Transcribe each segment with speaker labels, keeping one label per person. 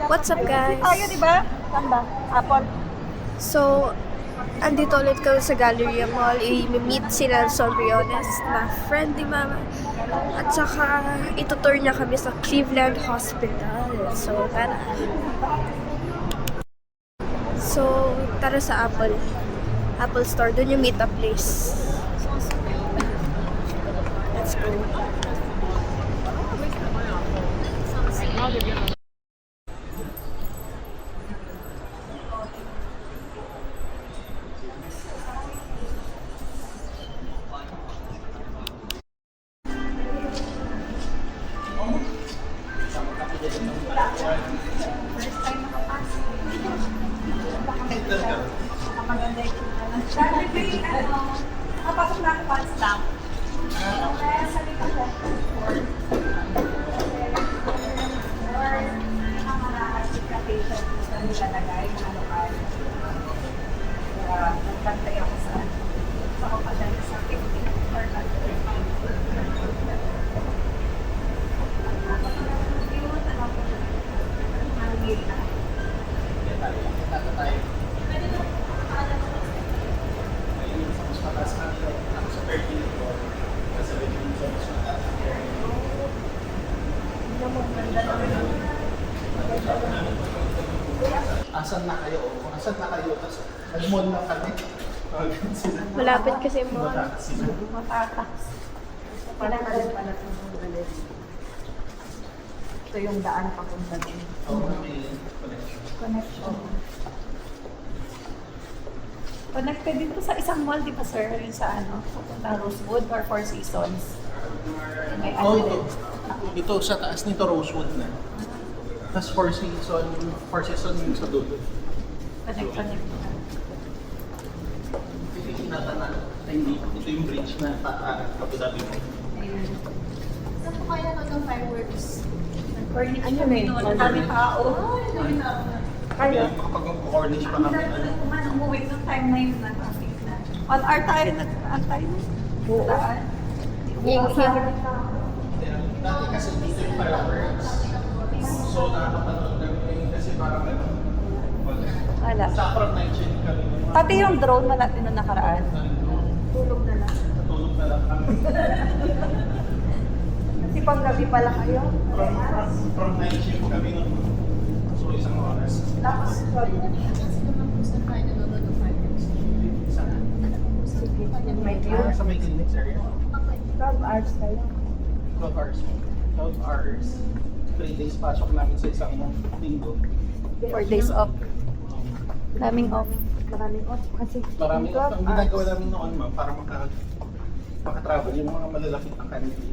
Speaker 1: What's up, guys?
Speaker 2: Tayo, di ba? Ganda. Apple.
Speaker 1: So, andito ulit kami sa Galleria Mall. I-meet si Nelson Briones na friend ni Mama. At saka, itutour niya kami sa Cleveland Hospital. So, tara. So, tara sa Apple. Apple Store. Doon yung meet-up place. Let's go.
Speaker 2: Napasok na ako once lang. Kaya sa likod ko. Nagkantay ako sa kapadali sa 50 or 100.
Speaker 3: Asan na kayo? Kung asan na kayo, tapos nag-mall na kami.
Speaker 1: Malapit kasi mo.
Speaker 2: Matatas. Kailangan pala itong galit. Ito yung daan papunta din.
Speaker 3: Oo, may connection.
Speaker 2: Connection. Connected dito sa isang mall, di ba sir? Yung sa ano? Papunta Rosewood or Four Seasons? May
Speaker 3: Oh,
Speaker 2: ano
Speaker 3: ito. Ito, sa taas nito, Rosewood na. Tapos Four Seasons yung sa dulo.
Speaker 2: Connect.
Speaker 3: Ito yung tinatanan. Hindi, ito yung bridge na Abu Dhabi mo.
Speaker 4: Saan po kaya ng fireworks?
Speaker 2: Ano na yun? Ang dami tao.
Speaker 3: Kaya kapag mag-cornish pa kami,
Speaker 2: Umuwi ng time na yun na traffic na. On hour tayo nag-antay na. Daan.
Speaker 3: dati kasi dito yung fireworks. So nakakapanood kami kasi parang
Speaker 2: Wala.
Speaker 3: sa from night shift kami.
Speaker 2: Pati yung drone wala din na nakaraan.
Speaker 4: Tulog na lang.
Speaker 3: Natulog na lang kami.
Speaker 2: Kasi pang gabi pala kayo.
Speaker 3: From night shift kami nun. So isang oras.
Speaker 2: Tapos,
Speaker 4: Kasi naman po sa tayo nanonood ng fireworks.
Speaker 2: may
Speaker 3: Sa may clinics area.
Speaker 2: 12 hours tayo.
Speaker 3: 12 hours. 12 hours. 3 days pasok namin sa isang linggo.
Speaker 2: 4 days off. Daming off. Maraming off kasi
Speaker 3: Maraming
Speaker 2: 12
Speaker 3: ang ginagawa namin noon, ma'am, para maka-travel yung mga malalapit na country.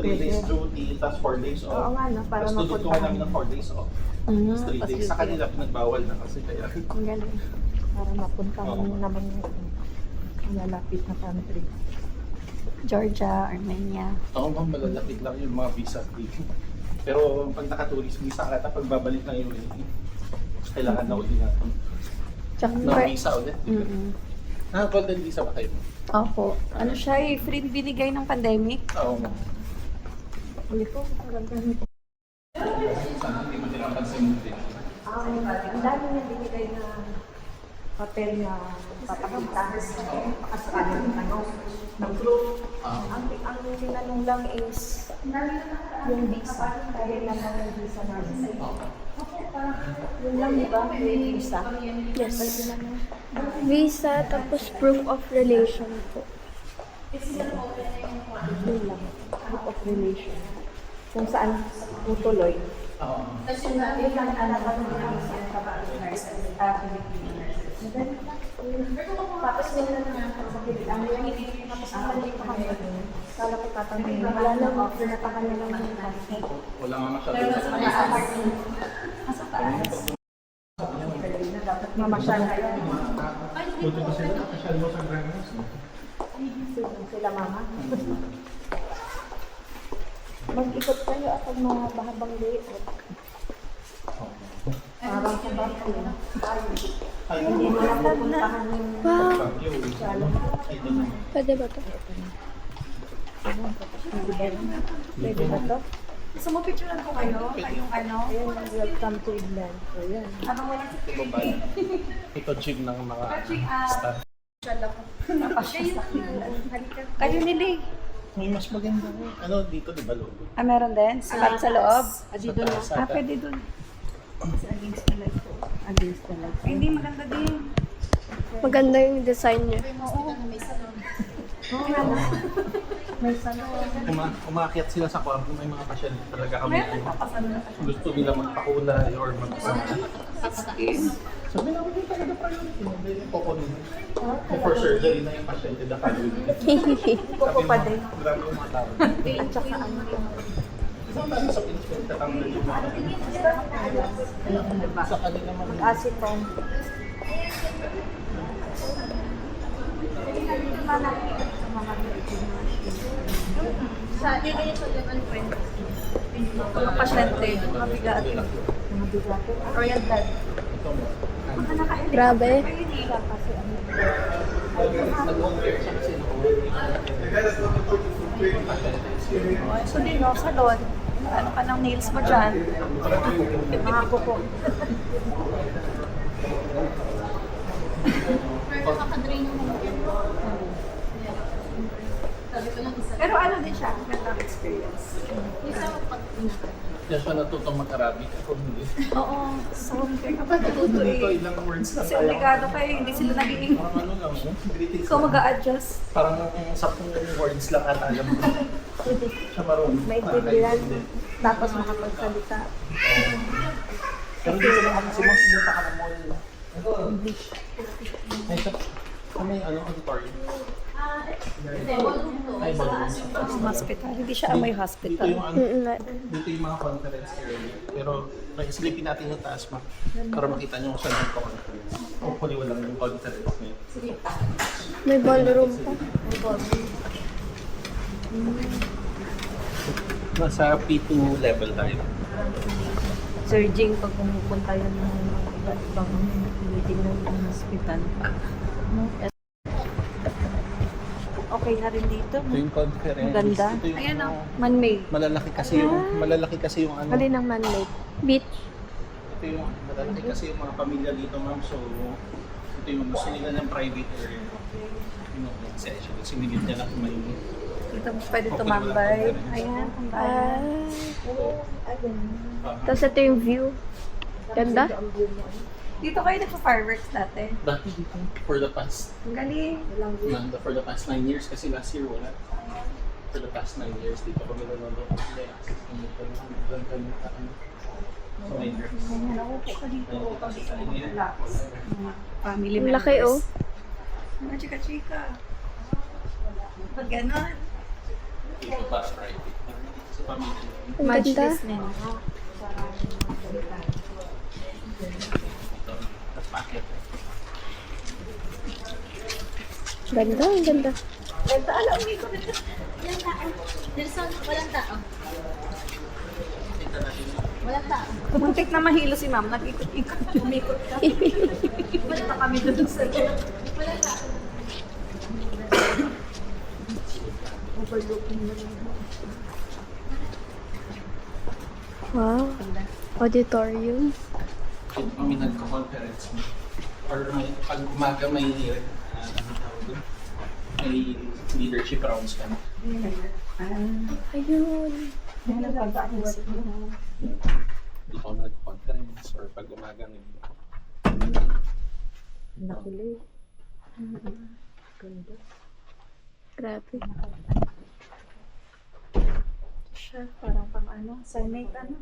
Speaker 3: 3 days duty, tapos 4 days off.
Speaker 2: Oo nga, no? Para
Speaker 3: Tapos
Speaker 2: mapuntahan.
Speaker 3: tututuan namin ng 4 days off. Tapos 3 days. Sa kanila, pinagbawal na kasi kaya.
Speaker 2: Ang galing. Para mapunta
Speaker 3: Oo.
Speaker 2: naman yung malalapit na country. Georgia, Armenia.
Speaker 3: Oo, ma'am, malalapit lang yung mga visa dito. Pero pag naka-tourist visa ka, pag babalik ng UAE, kailangan na ulit natin.
Speaker 2: Tsaka,
Speaker 3: No visa ulit. Diba? Golden visa ba kayo?
Speaker 2: Opo. Ano siya eh, free binigay ng pandemic.
Speaker 3: Oo, ma'am.
Speaker 2: Uli ko, parang ganito.
Speaker 3: Sana hindi mo nila pansin din.
Speaker 2: Ang dami niya binigay na hotel na papakita. Pakasakali ng ano, ng group. Ang tinanong lang is yung visa. Dahil lang yung visa namin. Yun lang, di ba? May visa.
Speaker 1: Yes. Visa, tapos proof of relation po.
Speaker 2: Yun lang. Proof of relation. Kung saan tutuloy.
Speaker 3: Oo.
Speaker 2: Yun lang talaga ng visa sa tapos yun lang sa bilang. Tapos ang mali pa kami. Kala ko tatanungin. Wala lang ako. Pinatakan na lang yung kasi.
Speaker 3: Wala nga masyado.
Speaker 2: Nasa taas. Dapat mamasyal kayo.
Speaker 3: Buti ko sila, masyado mo sa Grand House.
Speaker 2: Sila mama. Mag-ikot kayo at mga bahabang liit. Parang sa barko.
Speaker 3: Ay,
Speaker 2: Hindi mo na pupuntahan yung
Speaker 1: Wow!
Speaker 2: salo.
Speaker 1: Pwede ba to?
Speaker 2: Pwede ba ito? Gusto mo picturean ko kayo? Kayong ano?
Speaker 1: Welcome to England. Ayan.
Speaker 2: Habang wala si
Speaker 3: Ito ba? Ito gym ng mga staff.
Speaker 2: Kayo nili.
Speaker 3: May mas maganda. Ano dito, di ba, logo?
Speaker 2: Ah, meron din? Sa loob?
Speaker 3: Dito na.
Speaker 2: Ah, pwede dun. Sa against the light po. Against the light. Ay, hindi, maganda din.
Speaker 1: Maganda yung design niya.
Speaker 2: May salon.
Speaker 3: Umakyat sila sa kwarto, may mga pasyente talaga kami.
Speaker 2: Meron pa salon.
Speaker 3: Gusto nila magpakulay or magpasama. Sabi namin yung talaga priority mo. Dahil yung koko nila. For surgery na yung pasyente na priority.
Speaker 2: Koko pa din.
Speaker 3: Grabe yung mga tao.
Speaker 2: Tsaka ano yung...
Speaker 3: Isang tayo sa pinspect na tanggal yung mga sa kanila mga
Speaker 2: Acetone.
Speaker 4: Sa ganito level 20.
Speaker 2: Mga pasyente, mga bigat. Mga bigat. Oriental.
Speaker 3: ito mo.
Speaker 1: Grabe.
Speaker 3: Nag-compare siya kasi
Speaker 2: So din, no, salon. Ano ka ng nails mo dyan? Mga kuko.
Speaker 4: Pero nakaka-drain yung mga yan. Sabi ko lang isa.
Speaker 2: Pero ano din siya, magandang experience.
Speaker 4: Isa pag
Speaker 3: Kaya siya natutong mag-Arabic. Ako hindi.
Speaker 2: Oo, so kaya kapag natuto
Speaker 3: Ito
Speaker 2: eh.
Speaker 3: ilang words lang
Speaker 2: Kasi obligado kayo, hindi sila naging...
Speaker 3: Parang ano lang, greetings
Speaker 2: Ikaw
Speaker 3: lang.
Speaker 2: mag-a-adjust.
Speaker 3: Parang 10 words lang ata alam mo. Siya marunong.
Speaker 1: May
Speaker 3: Kahit
Speaker 1: tigilan.
Speaker 3: hindi.
Speaker 1: Tapos makapagsalita.
Speaker 3: Pero dito lang kami si Mom, pumunta ka ng mall. English. Ay, sa may auditorium.
Speaker 4: Hindi, ballroom to.
Speaker 3: Ay, ballroom.
Speaker 2: Hospital. Hindi siya amoy
Speaker 3: Dito
Speaker 2: hospital.
Speaker 3: yung dito yung mga conference area. Pero isilipin natin yung taas ma para makita nyo kung saan yung conference. Hopefully walang yung conference ngayon.
Speaker 1: May ballroom pa.
Speaker 3: Nasa P2 level tayo.
Speaker 2: Surging pag pumupunta yun ng iba't ibang meeting ng hospital. No? Okay na rin dito.
Speaker 3: Ito yung conference.
Speaker 2: Maganda.
Speaker 3: Ito yung
Speaker 2: Ayan o,
Speaker 3: ano,
Speaker 2: man-made.
Speaker 3: malalaki kasi yung ano.
Speaker 1: Alin ang man-made? Beach.
Speaker 3: Ito yung malalaki kasi yung mga pamilya dito, ma'am. So, ito yung gusto nila ng private area. You know, session. Sinigit niya lang may
Speaker 2: Dito pwede tumambay. Ayan, tambay.
Speaker 1: Tapos ito yung view. Ganda.
Speaker 2: Dito kayo nagpa-fireworks dati.
Speaker 3: dati dito for the past
Speaker 2: Ang galing.
Speaker 3: for the past 9 years kasi last year wala. For the past 9 years dito kami nanonood ng access ng So 9 years.
Speaker 2: Ayan, ako po ka dito. Pag ito mo relax. Mga family
Speaker 1: Ang
Speaker 2: members.
Speaker 1: laki oh.
Speaker 2: Mga chika-chika. Pag ganon.
Speaker 3: Dito para private. Dito sa pamilya.
Speaker 1: Ang ganda.
Speaker 2: din.
Speaker 3: Dito. Tapos paakyat.
Speaker 1: Ganda, ang ganda.
Speaker 2: Ganda, alam mo ko na.
Speaker 4: Walang tao. Nelson, walang tao.
Speaker 3: Tingnan natin.
Speaker 4: Walang tao.
Speaker 2: Muntik na mahilo si ma'am. Nag-ikot-ikot. Umikot ka. Punta kami doon sa
Speaker 4: Walang tao.
Speaker 2: overlooking mo.
Speaker 1: Wow. Auditorium.
Speaker 3: Dito kami nagka-conference. Or may, pag umaga may ano tawag doon? May leadership rounds kami.
Speaker 1: Ayun.
Speaker 2: Yan ang pag-aakwas mo.
Speaker 3: Dito kami nagka-conference or pag umaga may
Speaker 2: Nakulit. Ganda.
Speaker 1: Grabe.
Speaker 2: Siya, parang pang ano, Senate ano.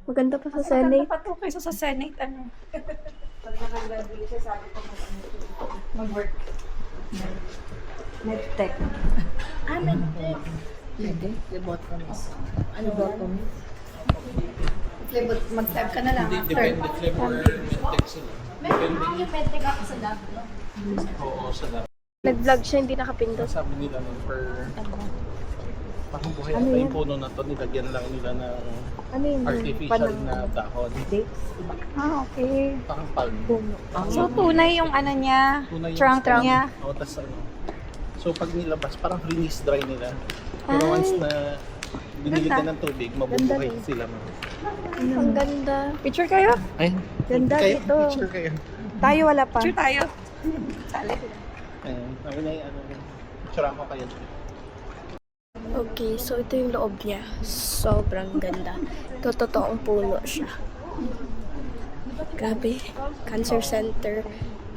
Speaker 1: Maganda pa sa
Speaker 2: Mas maganda
Speaker 1: Senate.
Speaker 2: pa to kaysa sa Senate ano. Pag nakagraduate siya, sabi ko mag-work. Medtech.
Speaker 4: Ah, medtech.
Speaker 2: Phlebotomist. Ano phlebotomist? Mag-lab ka na lang
Speaker 3: Hindi,
Speaker 2: after.
Speaker 3: depende flavor medtech sila. Depende.
Speaker 4: Yung medtech ako sa lab.
Speaker 3: Oo, sa lab.
Speaker 1: Nag-vlog siya, hindi nakapindot.
Speaker 3: Sabi nila nun per parang buhay
Speaker 1: Ano
Speaker 3: ata
Speaker 1: yan?
Speaker 3: yung puno na to, nilagyan lang nila ng
Speaker 1: Ano yun?
Speaker 3: artificial na dahon.
Speaker 2: Ah, okay.
Speaker 3: Parang palm.
Speaker 2: So, tunay yung ano niya,
Speaker 3: Tunay yung
Speaker 2: trunk
Speaker 3: stem.
Speaker 2: niya.
Speaker 3: Oo, tas ano. So pag nilabas, parang release dry nila. Pero once na Binili ka
Speaker 2: Ganda.
Speaker 3: ng tubig, mabubuhay
Speaker 2: Ganda rin.
Speaker 3: sila. Ma'am.
Speaker 1: Ang ganda.
Speaker 2: Picture kayo?
Speaker 3: Ay,
Speaker 2: Ganda
Speaker 3: kayo,
Speaker 2: dito.
Speaker 3: picture kayo.
Speaker 2: Tayo wala pa. Picture tayo. Sali.
Speaker 3: Ayun, sabi na yung ano, picture ko kayo.
Speaker 1: Okay, so ito yung loob niya. Sobrang ganda. Ito, totoong puno siya. Grabe. Cancer Center.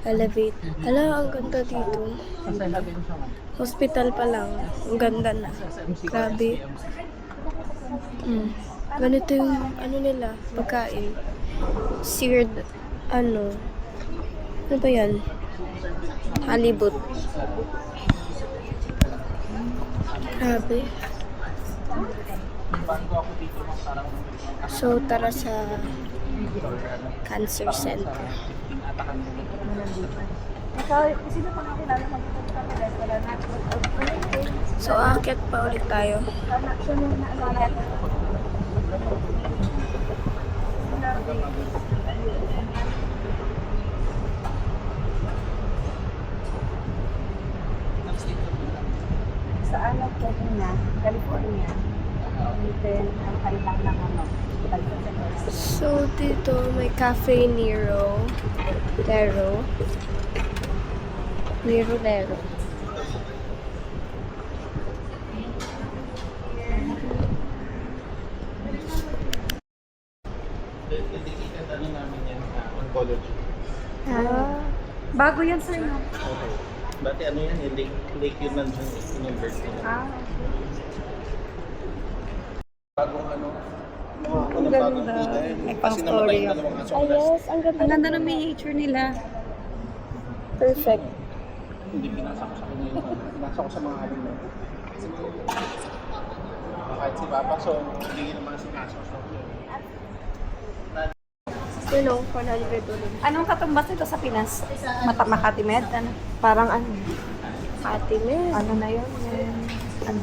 Speaker 1: Elevate. Hala, ang ganda dito. Hospital pa lang. Ang ganda na. Grabe. Ganito yung ano nila, pagkain. Seared, ano ba yan? Halibut. Grabe. So, tara sa Cancer Center.
Speaker 2: Ikaw, sino pa nakilala magpunta sa restaurant natin?
Speaker 1: So, aakyat pa ulit tayo.
Speaker 2: Siya nung naalala. Sa anak ko na, California. And then, ang kailang ng ano,
Speaker 1: So, dito may Cafe Nero. Nero.
Speaker 3: Dedicated ano namin yan, oncology.
Speaker 2: Bago yan sir, no?
Speaker 3: Okay. Dati ano yan, lake yun nandun, in-invert nila. Bagong ano,
Speaker 2: Ang ganda. May
Speaker 3: kasi
Speaker 2: pang
Speaker 3: namatay
Speaker 2: story
Speaker 3: yung
Speaker 2: ako.
Speaker 3: dalawang aso.
Speaker 1: Ay, yes. Ang ganda.
Speaker 2: Ang ganda ng miniature nila.
Speaker 1: Perfect.
Speaker 3: Hindi pinasa ko sa kanya yung ano, pinasa ko sa mga alin na. Kahit si Papa, so hindi naman sinasa ko.
Speaker 1: You know, 100 ulit.
Speaker 2: Anong katumbas nito sa Pinas? Makati Med? Ano? Parang ano?
Speaker 1: Ate Mel.
Speaker 2: Ano na yun? Ano?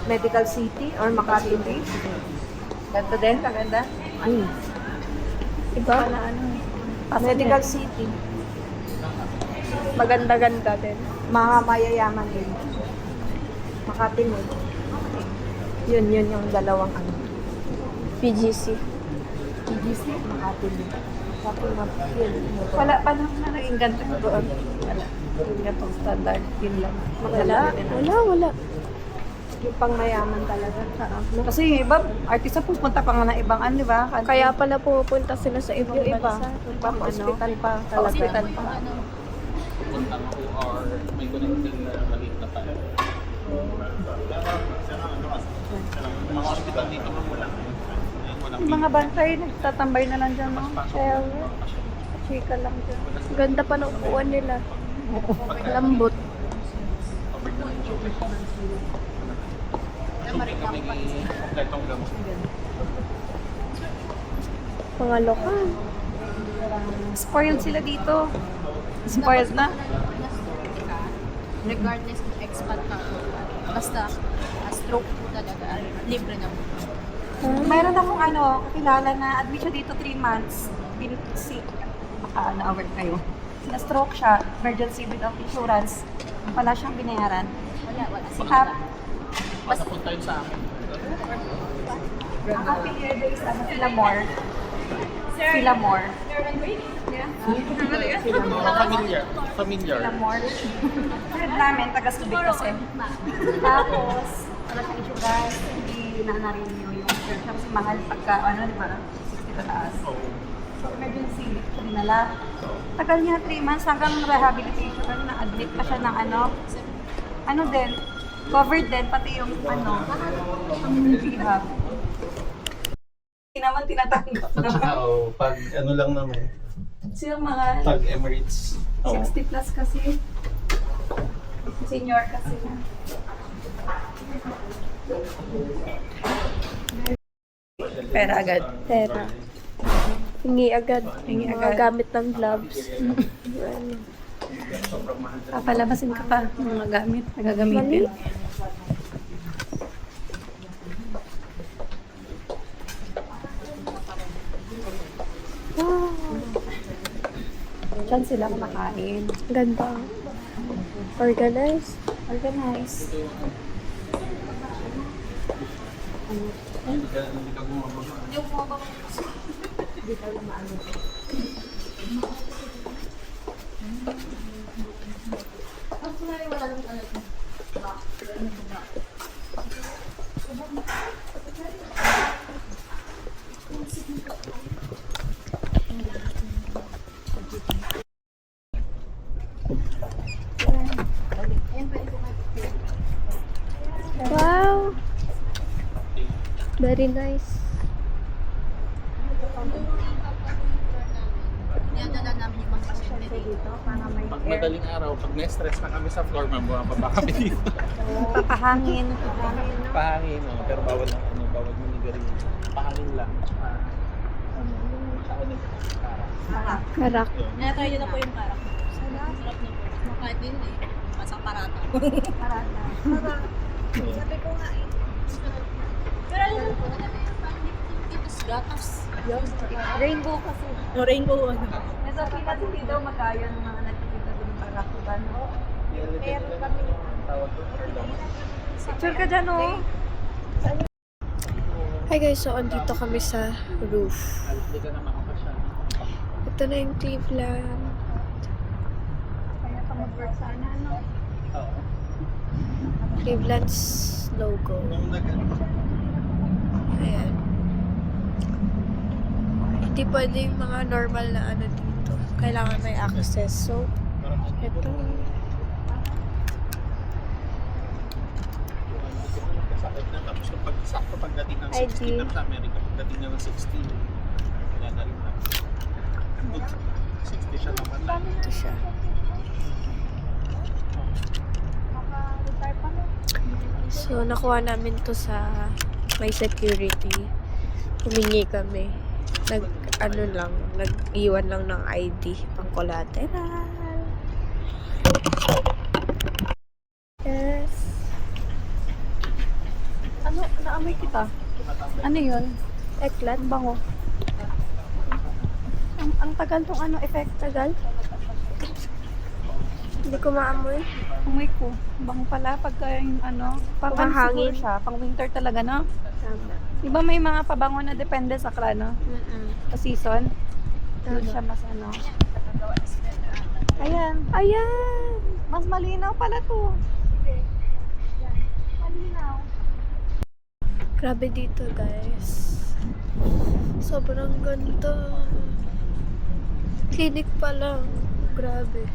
Speaker 2: Medical City or Makati Bay? Ganda din, kaganda. Ay.
Speaker 1: Iba?
Speaker 2: Medical City.
Speaker 1: Maganda-ganda din.
Speaker 2: Mga mayayaman din. Makati Med. Yun yung dalawang ano.
Speaker 1: PGC.
Speaker 2: PGC, Makati Med. Wala pa naman na naging ganito doon. Wala. Yung gantong standard, yun lang.
Speaker 1: Wala.
Speaker 2: Yung pang mayaman talaga. Kasi yung iba, artista pupunta pa nga ng ibang ano, di ba?
Speaker 1: Kaya pala pupunta sila sa ibang
Speaker 2: yung iba,
Speaker 1: bansa.
Speaker 2: hospital pa talaga. Hospital pa.
Speaker 3: Punta mo or may connecting na maliit na pala. Mga hospital dito mo wala.
Speaker 2: Yung mga bantay, nagtatambay na lang dyan, no? Kaya, chika lang dyan.
Speaker 1: Ganda pa ng upuan nila. Lambot.
Speaker 3: Kompletong gamot.
Speaker 1: Mga lokal.
Speaker 2: Spoiled sila dito. Spoiled na.
Speaker 4: Regardless kung expat ka o basta stroke talaga, libre na mo.
Speaker 2: Mayroon akong ano, kakilala na admit siya dito 3 months. Sick. Baka na-aware kayo. Na-stroke siya, emergency without insurance. Wala siyang binayaran.
Speaker 4: Wala.
Speaker 3: Basta punta yun sa akin.
Speaker 2: Ang affiliate is ano, Filamore. Filamore.
Speaker 3: Familiar.
Speaker 2: Filamore. Friend namin, taga-subik kasi. Tapos, wala siyang insurance. Hindi na-renew yung insurance. Kasi mahal pagka, ano, di ba? 60 pataas. So, emergency, dinala. Tagal niya 3 months hanggang rehabilitation. Ano, na-admit pa siya ng ano din, covered din, pati yung rehab. Hindi naman tinatanggap na.
Speaker 3: Oo, pag ano lang naman.
Speaker 2: Sila mga
Speaker 3: Pag Emirates.
Speaker 2: 60 plus kasi. Senior kasi na. Pera agad.
Speaker 1: Pera. Hingi agad.
Speaker 2: Hingi
Speaker 1: Mga
Speaker 2: agad.
Speaker 1: gamit ng gloves.
Speaker 2: Papalabasin ka pa ng mga gamit na gagamitin.
Speaker 1: Wow.
Speaker 2: Diyan sila kumakain.
Speaker 1: Ganda. Organized.
Speaker 2: Organize.
Speaker 3: Hindi ka bumababa.
Speaker 4: Hindi ko mababa.
Speaker 2: Hindi tayo maano.
Speaker 4: Wala nang ano.
Speaker 1: Wow! Very nice.
Speaker 4: Dinadala namin yung mga pasyente dito.
Speaker 2: Dito, para may
Speaker 3: Pag
Speaker 2: air.
Speaker 3: madaling araw, pag na-stress na kami sa floor, mababa kami dito.
Speaker 2: Papahangin.
Speaker 3: Pahangin, no? Pero bawal lang, bawal mo nigarin. Pahangin lang. Tsaka
Speaker 1: Karak.
Speaker 4: Naya-try nyo na po yung karak. Sarap na po. Kahit din eh. Pasang parata.
Speaker 2: Parata. Sabi ko nga eh.
Speaker 4: Pero alam mo po, parang titos gatas.
Speaker 2: Rainbow kasi.
Speaker 4: No, rainbow ano.
Speaker 2: Nasa Pinas hindi daw magkaya ng mga nagtitinda din ng parakutan. Meron kami. Picture ka dyan oh.
Speaker 1: Hi guys, so andito kami sa roof.
Speaker 3: Hindi ka naman ako siya.
Speaker 1: Ito na yung Cleveland.
Speaker 2: Kaya ka mag-work sana, no?
Speaker 3: Oo.
Speaker 1: Cleveland's logo.
Speaker 3: Nung
Speaker 1: Ayan. Hindi pwede yung mga normal na ano dito. Kailangan may access. So, ito.
Speaker 3: Sakit na. Tapos kapag sakto pagdating ng
Speaker 1: ID.
Speaker 3: 16 na sa Amerika, pagdating na ng 16, wala na rin na. 60 siya naman.
Speaker 1: Ito siya.
Speaker 2: Maka-retire pa na.
Speaker 1: So, nakuha namin to sa may security. Humingi kami. Nag-iwan lang ng ID pang collateral. Yes.
Speaker 2: Ano, naamoy kita? Ano yun?
Speaker 1: Eklat.
Speaker 2: Bango. Ang tagal tong ano, effect.
Speaker 1: Tagal? Hindi ko maamoy.
Speaker 2: Amoy ko. Bango pala pagka yung ano. Pang ano
Speaker 1: Mahangin.
Speaker 2: siguro siya. Pang winter talaga, no?
Speaker 1: Tama.
Speaker 2: Di ba may mga pabango na depende sa klano? Sa season? Doon siya mas ano. Ayan.
Speaker 1: Ayan!
Speaker 2: Mas malinaw pala to. Malinaw.
Speaker 1: Grabe dito, guys. Sobrang ganda. Clinic pa lang. Grabe.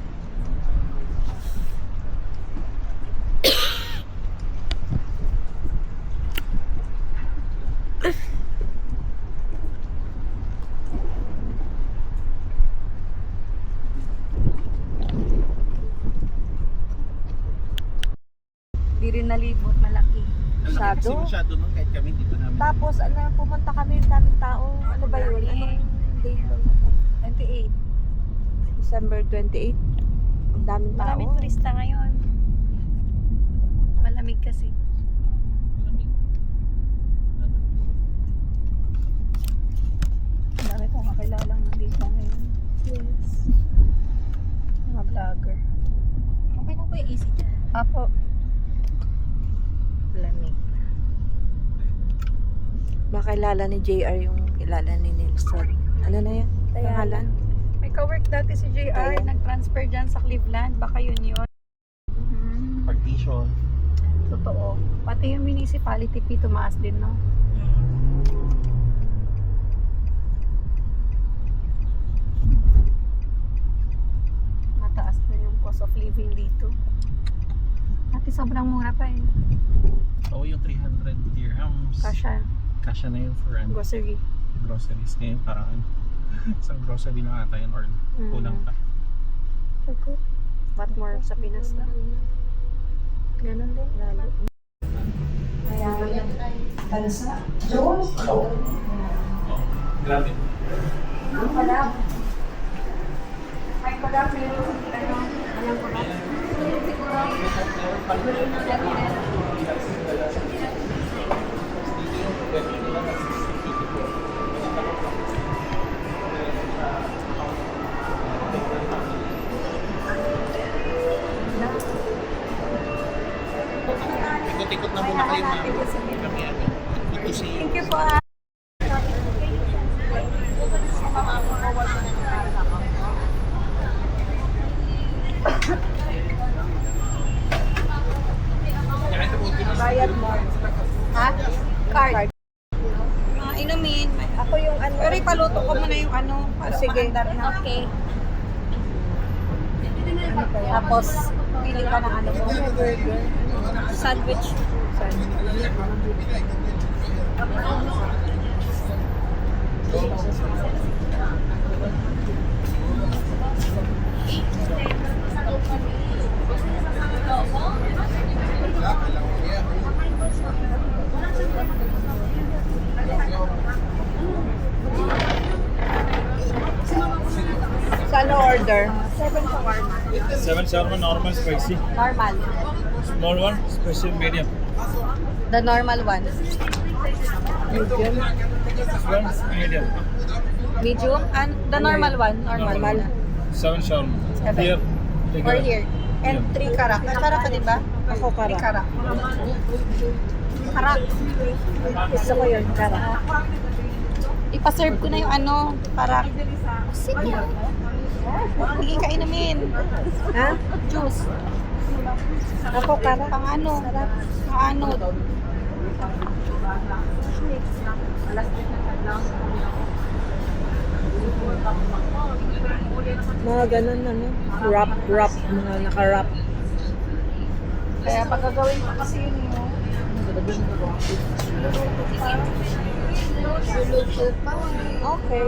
Speaker 2: Di rin nalibot, malaki.
Speaker 3: Kasi
Speaker 2: Masyado.
Speaker 3: masyado nun kahit kami hindi pa namin.
Speaker 2: Tapos, ano, pumunta kami, ang daming tao. Ano ba yun? Anong day ba? 28. December 28. Ang daming tao.
Speaker 4: Maraming turista ngayon. Malamig kasi.
Speaker 2: Ang dami kong kakilalang nandito ngayon.
Speaker 1: Yes.
Speaker 2: Mga vlogger.
Speaker 4: Okay na po yung easy dyan.
Speaker 2: Apo. Lamig. Makilala ni JR yung kilala ni Nelson. Ano na yan? Pangalan? May ka-work dati si JR.
Speaker 1: Ayan.
Speaker 2: Nag-transfer dyan sa Cleveland. Baka yun yun.
Speaker 3: Partition.
Speaker 2: Totoo. Pati yung municipality fee tumaas din, no? Mataas na yung cost of living dito. Dati sobrang mura pa eh.
Speaker 3: Oo, yung 300 dirhams.
Speaker 2: Kasha,
Speaker 3: Kasha na yun for
Speaker 2: grocery.
Speaker 3: groceries. Ngayon parang isang grocery na ata yun or kulang pa.
Speaker 1: Sagot.
Speaker 2: What more sa Pinas na? Ganun din, lalo. Kaya bansa.
Speaker 3: Grabe.
Speaker 2: Ang palab. Ay, palab. Ano? Walang palab.
Speaker 3: Ikot-ikot na muna kayo na kami ano.
Speaker 2: paluto ko muna yung ano. Sige.
Speaker 1: Okay.
Speaker 2: Tapos, pili ka ng ano mo.
Speaker 1: Sandwich.
Speaker 2: Saan order?
Speaker 5: 7 shawarma, normal, spicy.
Speaker 2: Normal.
Speaker 5: Small one, special, medium.
Speaker 2: The normal one. Medium.
Speaker 5: This one, medium.
Speaker 2: Medium? And the normal one? Normal.
Speaker 5: 7 shawarma.
Speaker 2: Seven.
Speaker 5: Here, take
Speaker 2: Or
Speaker 5: it.
Speaker 2: here. And 3 karak. Karak ka diba? Ako karak. 3 karak. Karak. Gusto ko yun, karak. Ipaserve ko na yung ano, karak. Sige. Sige, kainumin. Ha? Juice. Ako karak. Pang ano? Pang ano?
Speaker 6: Mga ganun ano, wrap, mga naka-wrap.
Speaker 2: Kaya pagkagawin ko kasi yun yung okay.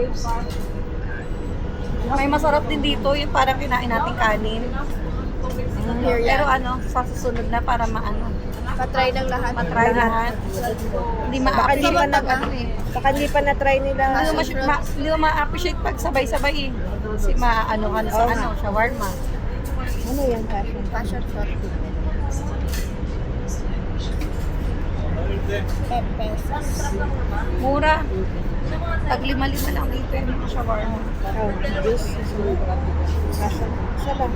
Speaker 2: May masarap din dito yung parang kinain nating kanin. Pero ano, sa susunod na para maano,
Speaker 1: Patry ng lahat.
Speaker 2: matry lahat. Hindi
Speaker 6: Baka hindi pa
Speaker 2: ma-appreciate
Speaker 6: na,
Speaker 2: pag ano eh.
Speaker 6: baka hindi pa na-try nila.
Speaker 2: Hindi mo ma-appreciate pag sabay-sabay eh. Kasi maano ka na sa ano, shawarma.
Speaker 6: Ano yan, passion?
Speaker 1: Passion fruit.
Speaker 2: Mura. Pag 5-5 lang dito yung mga shawarma.
Speaker 6: Oh, this is passion. Isa lang.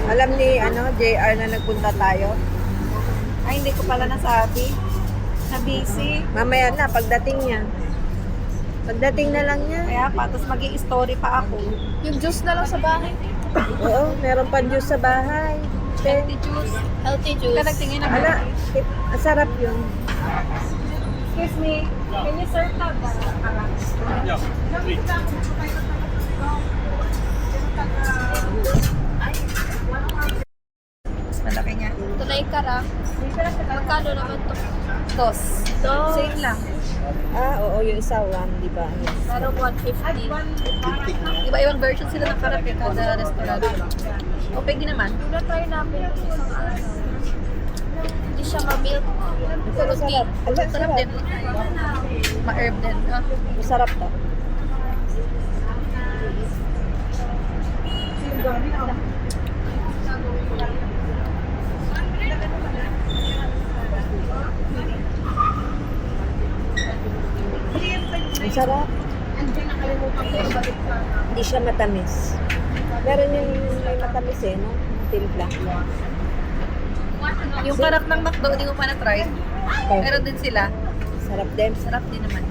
Speaker 6: Alam ni JR na nagpunta tayo.
Speaker 2: Ay, hindi ko pala nasabi. Na busy.
Speaker 6: Mamaya na, pagdating niya. Pagdating na lang niya.
Speaker 2: Kaya pa, tapos mag-i-story pa ako.
Speaker 1: Yung juice na lang sa bahay.
Speaker 6: Oo, meron pa juice sa bahay.
Speaker 2: Healthy juice.
Speaker 1: Healthy
Speaker 2: Ka
Speaker 1: juice.
Speaker 2: nagtingin na
Speaker 6: Ala, sarap yun.
Speaker 2: Excuse me, can you serve that?
Speaker 5: Yeah, 3.
Speaker 2: Mas malaki niya.
Speaker 1: Ito na yung karak. Magkano naman to?
Speaker 2: Dos.
Speaker 1: Dos.
Speaker 2: Same lang.
Speaker 6: Ah, oo, yung isa one, di ba? Yes.
Speaker 1: Pero 150.
Speaker 2: Iba-ibang version sila ng karap eh, kada restaurant. Okay din naman.
Speaker 1: Yung na-try namin yung isang araw. Hindi siya ma-milk. Puro tea.
Speaker 6: Ala,
Speaker 2: Sarap
Speaker 6: sarap.
Speaker 2: din. Ma-herb din. Ah.
Speaker 6: Masarap to. Ang sarap. Hindi siya matamis. Meron yung may matamis eh, no? Timpla.
Speaker 2: Yung karak ng McDo, hindi ko pa na-try. Meron din sila.
Speaker 6: Sarap din.
Speaker 2: Sarap din naman.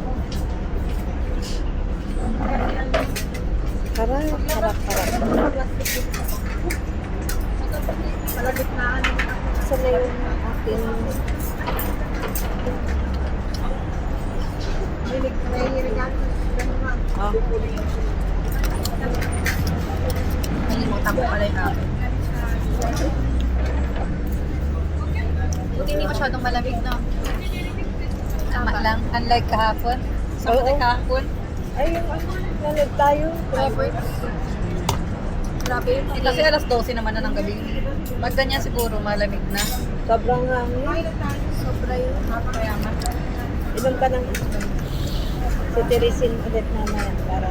Speaker 6: Sarap, sarap, sarap. Saan na yung ating... Ah,
Speaker 2: Nalimutan ko pala yung akin. Buti hindi masyadong malamig na. Tama lang. Unlike kahapon.
Speaker 6: Oo.
Speaker 2: Kahapon.
Speaker 6: ay, yung nalag tayo.
Speaker 1: Fireworks. Grabe yun.
Speaker 2: Kasi alas 12 naman na ng gabi. Pag ganyan siguro malamig na.
Speaker 6: Sobrang hangin.
Speaker 1: Sobra yun.
Speaker 2: Kaya nga.
Speaker 6: Inom ka ng cetirizine ulit mamaya para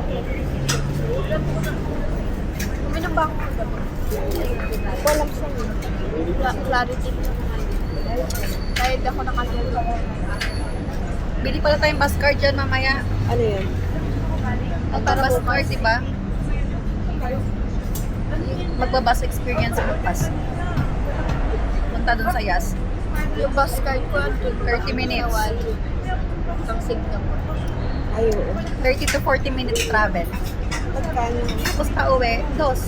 Speaker 1: Uminom ba ako ng gabi?
Speaker 6: walang sa'yo.
Speaker 1: Clarity. Kahit ako nakatulog.
Speaker 2: Bili pala tayong bus card dyan mamaya.
Speaker 6: Ano yun?
Speaker 2: Ang bus card, di ba? Magbabus experience bukas. Punta dun sa Yas.
Speaker 1: Yung bus card ko,
Speaker 2: 30 minutes.
Speaker 1: Ang Singapore.
Speaker 6: Ay, oo.
Speaker 2: 30 to 40 minutes travel.
Speaker 6: Pagkano?
Speaker 2: Tapos pa uwi, dos.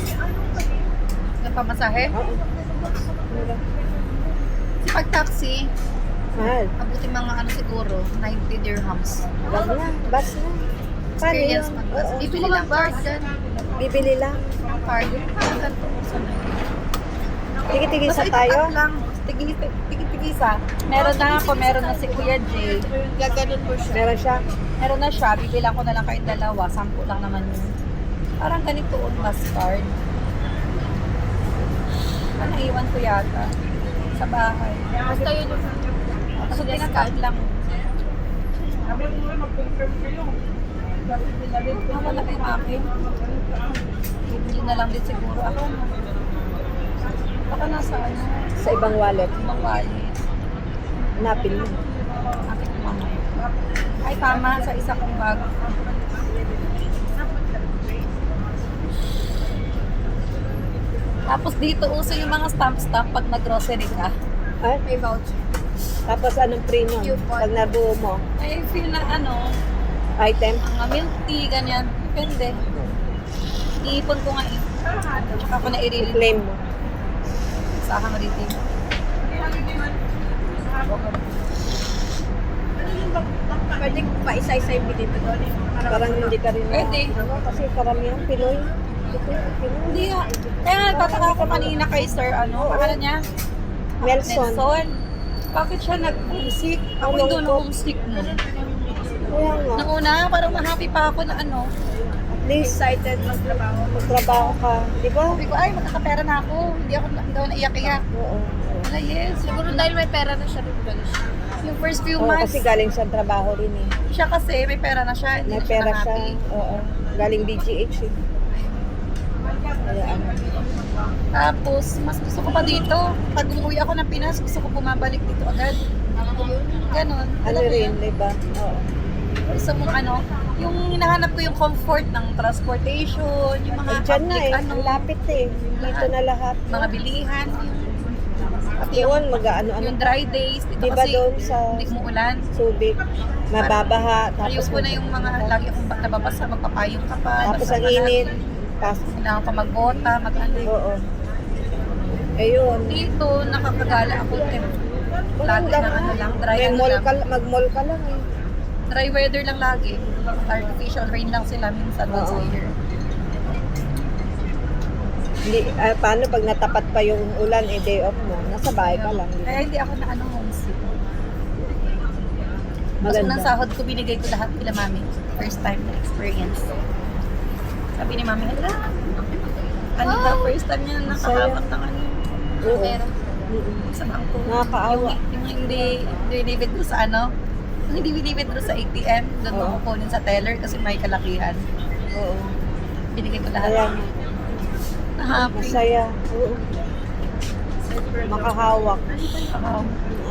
Speaker 4: pamasahe.
Speaker 6: Oo. Mura.
Speaker 4: Si pag taxi,
Speaker 6: Mahal.
Speaker 4: abuti mga ano siguro, 90 dirhams.
Speaker 6: Wag na. Bus na. Paano yun?
Speaker 4: Experience mag-bus.
Speaker 6: Oo.
Speaker 4: Bibili lang card dyan.
Speaker 6: Bibili lang.
Speaker 4: Card. Parang ganito. Sanay.
Speaker 6: Tigi-tigisa
Speaker 4: Basta
Speaker 6: tayo.
Speaker 4: itikat lang. Tigi-tigisa. Meron na ako, meron na si Kuya Jay.
Speaker 1: Gaganon po siya.
Speaker 6: Meron siya.
Speaker 4: Meron na siya, bibilang ko na lang kayong dalawa. 10 lang naman yun. Parang ganito ang bus card. Naiwan ko yata. Sa bahay.
Speaker 1: Basta yun yung
Speaker 4: Kasi tinatawag lang. Wala kayong akin. Bibili na lang din siguro ako. Baka nasa ano,
Speaker 6: Sa ibang wallet.
Speaker 4: ibang wallet.
Speaker 6: Hanapin mo.
Speaker 4: Akin ko mamaya. Ay, tama. Sa isa kong bag. Tapos dito uso yung mga stamp pag nag-grocery ka.
Speaker 6: Ay,
Speaker 1: may voucher.
Speaker 6: tapos anong free nun?
Speaker 1: Coupon.
Speaker 6: Pag nabuo mo.
Speaker 4: Ay, feel na ano,
Speaker 6: Item.
Speaker 4: mga milk tea, ganyan. Depende. Iipon ko nga eh. Tsaka ko na i-release
Speaker 6: I-claim mo.
Speaker 4: sa akang retail.
Speaker 1: Pwede pa isa-isa yung bilhin mo doon.
Speaker 6: Parang hindi ka rin
Speaker 4: Pwede.
Speaker 6: Ano, kasi karamihan Pinoy. Pinoy.
Speaker 4: Hindi ah. Kaya nga, nagtataka ako kanina kay sir, ano, pangalan niya?
Speaker 6: Nelson.
Speaker 4: Nelson. Bakit siya nag-homesick? Ako
Speaker 6: Anong
Speaker 4: doon
Speaker 6: ko?
Speaker 4: homesick mo.
Speaker 6: Kaya nga.
Speaker 4: Nung una, parang ma-happy pa ako na ano.
Speaker 6: At least,
Speaker 1: Excited magtrabaho.
Speaker 6: magtrabaho ka. Di ba?
Speaker 4: Sabi ko, ay, magkakapera na ako. Hindi ako naiyak-iyak.
Speaker 6: Oo.
Speaker 4: Wala, yes.
Speaker 1: Siguro dahil may pera na siya, bibili siya.
Speaker 4: Yung first few
Speaker 6: Oo,
Speaker 4: months,
Speaker 6: kasi galing sa trabaho rin eh.
Speaker 4: siya kasi may pera na siya. Hindi
Speaker 6: May
Speaker 4: na
Speaker 6: pera
Speaker 4: na
Speaker 6: siya.
Speaker 4: happy.
Speaker 6: Oo. Galing BGH eh. Kaya ano.
Speaker 4: Tapos, mas gusto ko pa dito. Pag umuwi ako ng Pinas, gusto ko bumabalik dito agad. Ganon.
Speaker 6: Ano
Speaker 4: Alam mo
Speaker 6: rin,
Speaker 4: yun?
Speaker 6: di ba? Oo.
Speaker 4: Gusto mong ano, yung hinahanap ko yung comfort ng transportation, yung mga
Speaker 6: Diyan na
Speaker 4: public,
Speaker 6: eh.
Speaker 4: ano,
Speaker 6: Ang lapit eh. Dito na lahat.
Speaker 4: mga bilihan, pati
Speaker 6: Doon,
Speaker 4: yung,
Speaker 6: mag-ano-ano.
Speaker 4: yung dry days, dito
Speaker 6: Di ba
Speaker 4: kasi
Speaker 6: doon sa
Speaker 4: hindi umuulan.
Speaker 6: Subic, mababaha. Tapos,
Speaker 4: Ayoko na yung mga lagi akong nababasa, magpapayong ka pa.
Speaker 6: tapos
Speaker 4: basa
Speaker 6: ang
Speaker 4: ka na.
Speaker 6: init. Tapos,
Speaker 4: Kailangan pa magbota, mag-ano.
Speaker 6: oo. Ayun.
Speaker 4: Dito, nakakagala ako. Lagi na ano lang, dry
Speaker 6: May
Speaker 4: ano
Speaker 6: mall
Speaker 4: lang.
Speaker 6: ka, mag-mall ka lang eh.
Speaker 4: Dry weather lang lagi. Artificial rain lang sila minsan once a
Speaker 6: Oo.
Speaker 4: year.
Speaker 6: Hindi, paano pag natapat pa yung ulan, eh, day off mo, nasa bahay ka lang. di ba?
Speaker 4: Kaya hindi ako na ano homesick. Mas
Speaker 6: Maganda.
Speaker 4: unang sahod ko, binigay ko lahat kila mami. First time na experience. Sabi ni mami, hala, ano daw, first time niya nakahawak ng ano,
Speaker 6: Oo.
Speaker 4: pera
Speaker 6: Mm-mm.
Speaker 4: sa bangko.
Speaker 6: Nakakaawa.
Speaker 4: Yung hindi withdraw sa ano, yung hindi withdraw sa ATM, doon
Speaker 6: Oo.
Speaker 4: mo kukunin sa teller kasi may kalakihan.
Speaker 6: Oo.
Speaker 4: Binigay ko
Speaker 6: Kaya,
Speaker 4: lahat. Na-happy.
Speaker 6: masaya. Oo. Makahawak.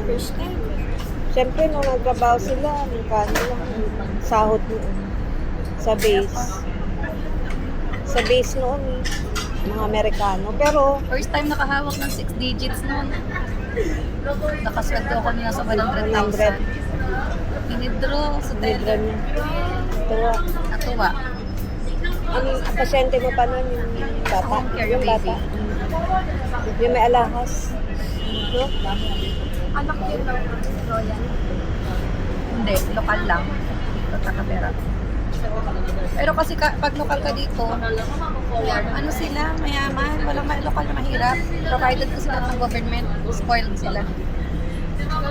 Speaker 4: First time.
Speaker 6: Siyempre, nung nagtrabaho sila, magkano lang sahod noon. Sa base. Sa base noon eh. Mga Amerikano. Pero,
Speaker 4: First time nakahawak ng 6 digits noon. Nakasweldo ako niya sa 100,000.
Speaker 6: 100.
Speaker 4: Withdraw sa
Speaker 6: nidra
Speaker 4: teller.
Speaker 6: niya. Tuwa.
Speaker 4: Natuwa.
Speaker 6: Ang pasyente mo pa nun, yung bata.
Speaker 4: Home care
Speaker 6: Yung
Speaker 4: baby.
Speaker 6: bata. Yung may alahas. No?
Speaker 1: Anak yun ng Royal.
Speaker 4: Hindi, lokal lang. Dito sa Capera. Pero kasi pag lokal ka dito, ano sila, mayaman, walang lokal na mahirap. Provided ko sila ng government, spoiled sila.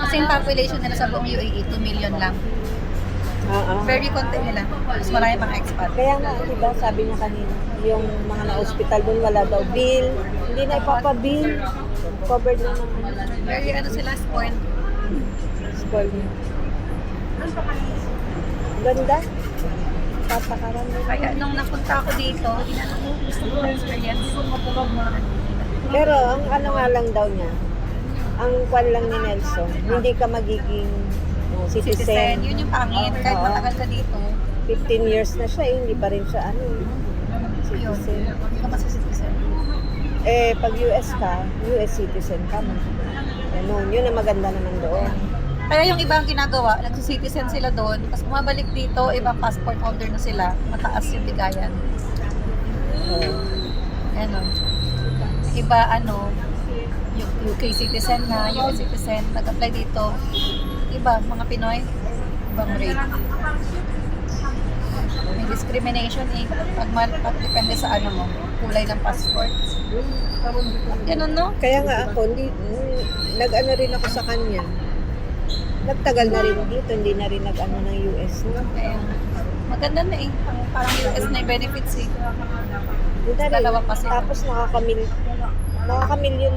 Speaker 4: Kasi yung population nila sa buong UAE, 2 million lang.
Speaker 6: Oo.
Speaker 4: Very konti nila. Mas marami mga expat.
Speaker 6: Kaya nga, diba, sabi niya kanina, yung mga na-hospital doon, wala daw bill. Hindi na ipapabill. Covered na naman.
Speaker 4: Very ano sila, spoiled.
Speaker 6: Spoil niya. Ganda. Patakaran mo.
Speaker 4: Kaya nung napunta ako dito, tinanong ko, gusto ko experience.
Speaker 6: Pero ang ano nga lang daw niya, ang kwan lang ni Nelson, hindi ka magiging
Speaker 4: Citizen,
Speaker 6: citizen.
Speaker 4: yun yung pangit. Kahit
Speaker 6: Oo.
Speaker 4: matagal ka dito,
Speaker 6: 15 years na siya, hindi pa rin siya ano.
Speaker 4: yun.
Speaker 6: Citizen.
Speaker 4: Hindi ka masisitizen.
Speaker 6: Eh, pag US ka, US citizen ka na. Ganun, yun ang maganda naman doon.
Speaker 4: Kaya yung ibang ginagawa, nagsi-citizen sila doon, tapos bumabalik dito, ibang passport holder na sila, mataas yung bigayan.
Speaker 6: Oo.
Speaker 4: Ganon. Iba UK citizen na, US citizen, nag-apply dito. Iba, mga Pinoy, ibang rate. May discrimination pag depende sa mo, kulay ng passport. Ganun, no?
Speaker 6: Kaya nga ako, nag-ano rin ako sa kanya. Nagtagal na rin dito, hindi na rin nag-ano ng US. No?
Speaker 4: Kaya, maganda na parang US na yung benefits
Speaker 6: Hindi na rin.
Speaker 4: Dalawa pa sila.
Speaker 6: Tapos nakaka-million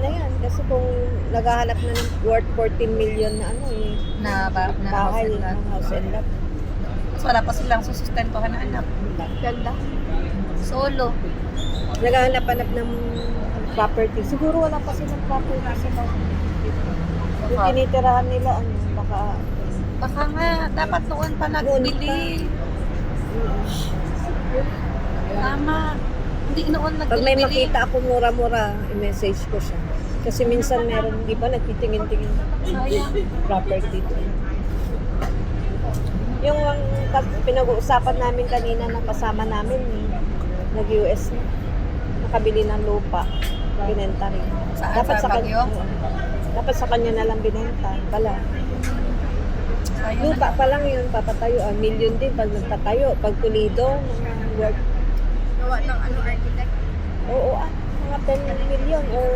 Speaker 6: na yan. Kasi kung naghahanap na ng worth 14 million na
Speaker 4: na
Speaker 6: bahay,
Speaker 4: house and lot.
Speaker 6: ng house and lot.
Speaker 4: So, wala pa silang susustentuhan na anak.
Speaker 1: Ganda.
Speaker 4: Solo.
Speaker 6: Naghahanap-hanap ng property. Siguro wala pa silang property sa bahay. Yung tinitirahan nila,
Speaker 4: Baka nga, dapat noon pa nagbili. Tama. Hindi noon
Speaker 6: Pag
Speaker 4: nagbili.
Speaker 6: may makita ako mura-mura, i-message ko siya. Kasi minsan meron, di ba, nagtitingin-tingin
Speaker 4: Sayang.
Speaker 6: property. Yung pinag-uusapan namin kanina ng kasama namin, nag-US na. Nakabili ng lupa. Binenta rin.
Speaker 4: Saan? Sa Baguio?
Speaker 6: Dapat sa kanya na lang binenta. Pala.
Speaker 4: Sayang.
Speaker 6: Lupa pa lang yun, papatayo. Million din pag nagtatayo. Pag pulido, mga worth.
Speaker 1: Gawa ng architect.
Speaker 6: Oo, mga 10 million or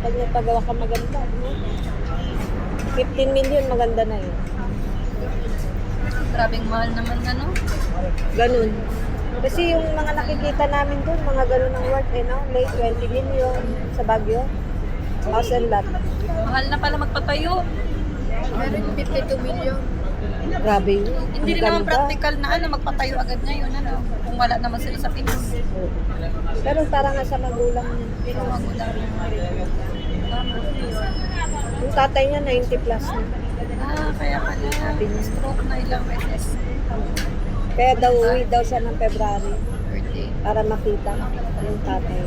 Speaker 6: pag nagpagawa ka maganda. 15 million, maganda na yun.
Speaker 4: Grabing mahal naman
Speaker 6: Ganun. Kasi yung mga nakikita namin doon, mga ganun ang worth, late 20 million sa Baguio. House and lot.
Speaker 4: Mahal na pala magpatayo.
Speaker 1: Meron 52 million.
Speaker 6: Grabe yun.
Speaker 4: Hindi
Speaker 6: Ang
Speaker 4: rin naman
Speaker 6: ganda.
Speaker 4: practical na magpatayo agad ngayon kung wala naman sila sa Pinas.
Speaker 6: Pero para nga sa magulang niya.
Speaker 4: Pero magulang na.
Speaker 6: Yung tatay niya, 90 plus na.
Speaker 4: Kaya pala. Stroke na ilang beses.
Speaker 6: Kaya daw, uwi daw siya ng February
Speaker 4: Birthday.
Speaker 6: para makita yung tatay.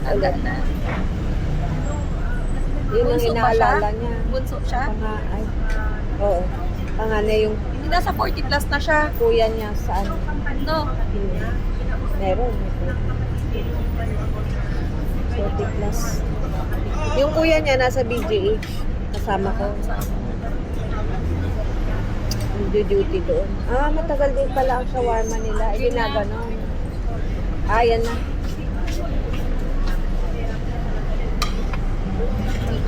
Speaker 4: Tanda na.
Speaker 6: Yun ang
Speaker 4: Bunso ba
Speaker 6: inaalala
Speaker 4: siya?
Speaker 6: niya.
Speaker 4: Bunso siya?
Speaker 6: Oo. Panganay yung
Speaker 4: Hindi, nasa 40 plus na siya.
Speaker 6: kuya niya sa
Speaker 4: No.
Speaker 6: Meron. 40 plus. Yung kuya niya nasa BGH. Kasama ko. Duty doon. Matagal din pala ang shawarma nila. Hindi na ganon. Yan na.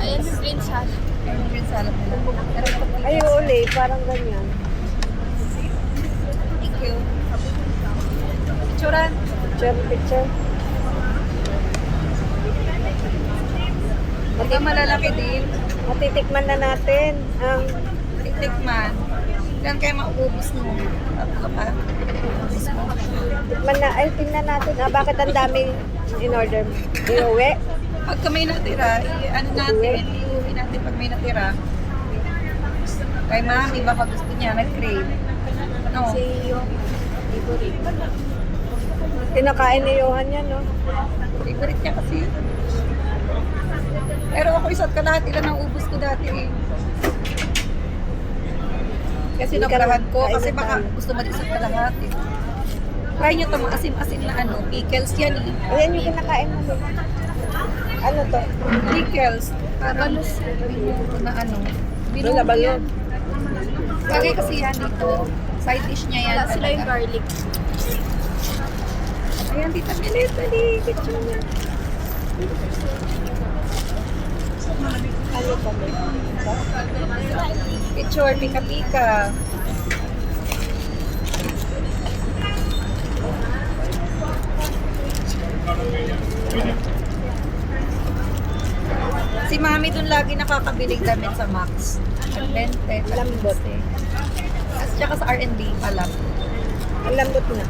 Speaker 1: Ayan yung green salad.
Speaker 4: Yung green salad nila. Pero ito,
Speaker 6: Ay, uli. Parang ganyan.
Speaker 4: thank you. Picturean.
Speaker 6: Picture.
Speaker 4: Baka malalaki din.
Speaker 6: Matitikman na natin ang
Speaker 4: Tikman. Yan kayo maubos mo. Tatlo pa. Ubus mo.
Speaker 6: tikman na. Ay, tingnan natin. Bakit ang dami in order mo? Iuwi?
Speaker 4: Pagka may natira, iuwi natin pag may natira. Kay mami, baka gusto niya, nag-crave. No?
Speaker 1: Si yung favorite.
Speaker 6: Kinakain ni Johan yan, no?
Speaker 4: Favorite niya kasi. Pero ako isa't kalahati ilan ang ubus ko dati eh. Kasi
Speaker 6: Hindi ka
Speaker 4: nabrahan ko,
Speaker 6: kain
Speaker 4: kasi
Speaker 6: na
Speaker 4: baka
Speaker 6: tayo.
Speaker 4: gusto mo isa't kalahati. Try nyo ito, maasim-asim na pickles yan eh.
Speaker 6: Ayan yung kinakain mo. Ano to?
Speaker 4: Pickles. Parang na
Speaker 6: Wala ba yun?
Speaker 4: Bagay kasi yan dito. Side dish niya yan.
Speaker 1: Wala sila yung
Speaker 4: talaga.
Speaker 1: garlic.
Speaker 4: Ayan, Tita Milet, dali. Picture niya.
Speaker 6: Ano to?
Speaker 4: Picture, pika-pika. Si Mami dun lagi nakakabiling damit sa Max. At 20.
Speaker 6: Lambot.
Speaker 4: At saka sa R&B pala.
Speaker 6: Ang lambot na.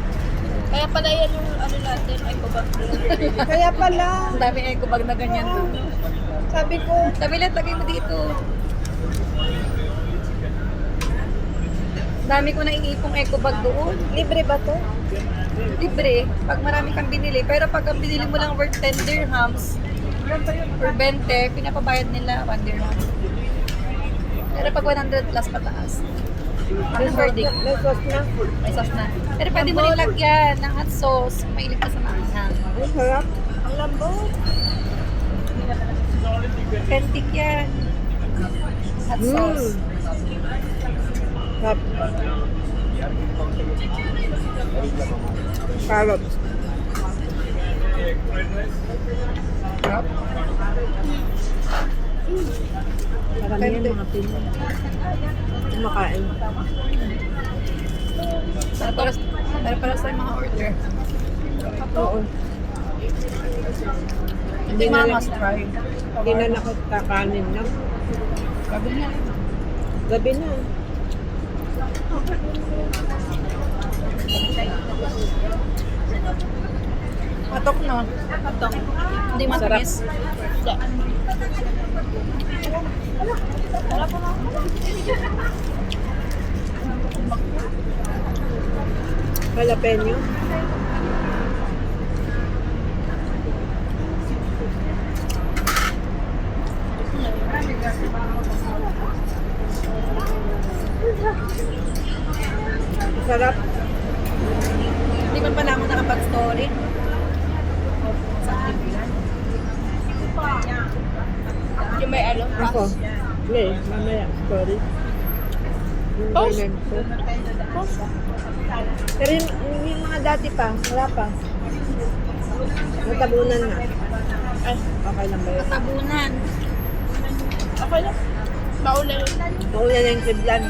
Speaker 1: Kaya pala yan yung natin ay baba.
Speaker 6: Kaya pala.
Speaker 4: Ang dami eco bag na ganyan doon.
Speaker 6: Sabi ko,
Speaker 4: Tamilet, lagay mo dito. Dami ko na iniipong eco bag doon.
Speaker 6: libre ba to?
Speaker 4: Libre, pag marami kang binili. Pero pag ang binili mo lang worth 10 dirhams, or 20, pinapabayad nila 1 dirham. Pero pag 100 plus pataas,
Speaker 6: May
Speaker 4: ang verdict,
Speaker 6: May sauce na.
Speaker 4: may sauce na. Pero pwede mo rin lagyan ng hot sauce, mahilig ka sa maanghang.
Speaker 6: Ang sarap.
Speaker 1: Ang lambot.
Speaker 4: Authentic yan. Hot sauce.
Speaker 6: Sarap. Carrots.
Speaker 4: Sarap.
Speaker 6: Karamihan mga Pinoy. Kumakain.
Speaker 4: Para sa mga order.
Speaker 6: Oo.
Speaker 4: Hindi mama must try.
Speaker 6: Hindi na nakakakanin na.
Speaker 4: Sabi niya.
Speaker 6: Gabi na.
Speaker 4: Patok no? Patok. Hindi matamis.
Speaker 6: Jalapeno. Sarap.
Speaker 4: Hindi man pala ako nakapag-story. Sa Cleveland.
Speaker 1: Yung may ano,
Speaker 6: Ako. Hindi, mamaya. Sorry. Yung
Speaker 1: Post.
Speaker 6: ganyan ko. Pero yung mga dati pa, wala pa. Natabunan na. Ay, okay lang ba yun?
Speaker 4: Tabunan.
Speaker 1: Okay lang. Mauna yun.
Speaker 6: Mauna na yung Cleveland.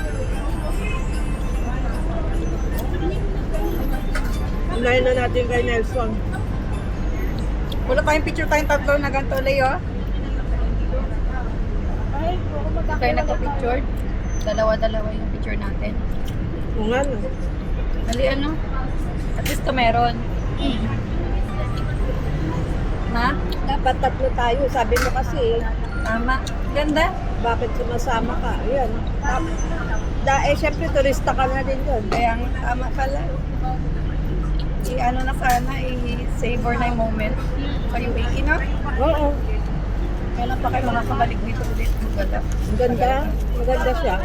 Speaker 6: Unahin na natin kay Nelson.
Speaker 4: Wala tayong picture tayong tatlo na ganito, Leo. Tayo nagka-picture. Dalawa-dalawa yung picture natin.
Speaker 6: Kung ano.
Speaker 4: Dali ano? At least meron. Ha?
Speaker 6: Dapat tatlo tayo. Sabi mo kasi,
Speaker 4: Tama. Ganda.
Speaker 6: bakit sumasama ka? Ayan. Syempre, turista ka na din doon.
Speaker 4: Kaya nga, tama pala. I-ano na sana, i-savor na yung moment. So yung wiki na.
Speaker 6: Oo.
Speaker 4: Kailan pa kayo makakabalik dito ulit? Wala.
Speaker 6: Ang ganda. Maganda siya.